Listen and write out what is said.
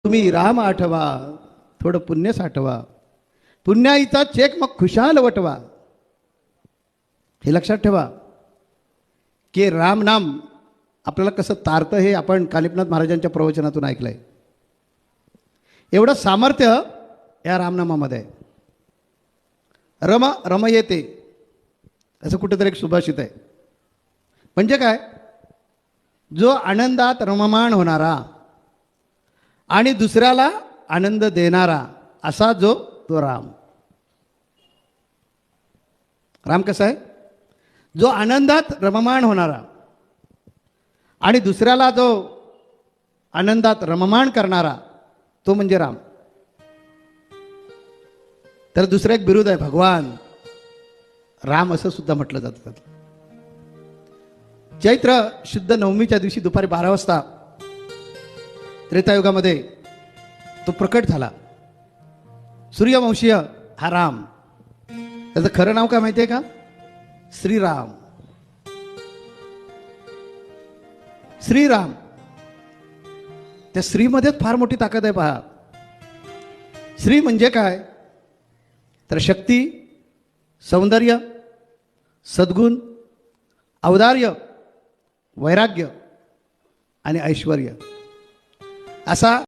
तुम्ही राम आठवा, थोडं पुण्य साठवा, पुण्याईचा चेक मग खुशाल वटवा. हे लक्षात ठेवा की राम नाम आपल्याला कसं तारतं हे आपण कानिफनाथ महाराजांच्या प्रवचनातून ऐकलंय. एवढं सामर्थ्य या रामनामामध्ये आहे. रम रम येते असं कुठेतरी एक सुभाषित आहे. म्हणजे काय, जो आनंदात रममाण होणारा आणि दुसऱ्याला आनंद देणारा असा जो तो राम. राम कसा आहे, जो आनंदात रममाण होणारा आणि दुसऱ्याला जो आनंदात रममाण करणारा तो म्हणजे राम. तर दुसरं एक बिरुद आहे भगवान राम असं सुद्धा म्हटलं जातं. चैत्र शुद्ध नवमीच्या दिवशी दुपारी 12 वाजता त्रेतायुगामध्ये तो प्रकट झाला. सूर्यवंशीय हा राम. त्याचं खरं नाव काय माहिती आहे का, श्रीराम. श्रीराम. त्या श्रीमध्येच फार मोठी ताकद आहे पहा. श्री म्हणजे काय तर शक्ती, सौंदर्य, सद्गुण, औदार्य, वैराग्य आणि ऐश्वर्य असा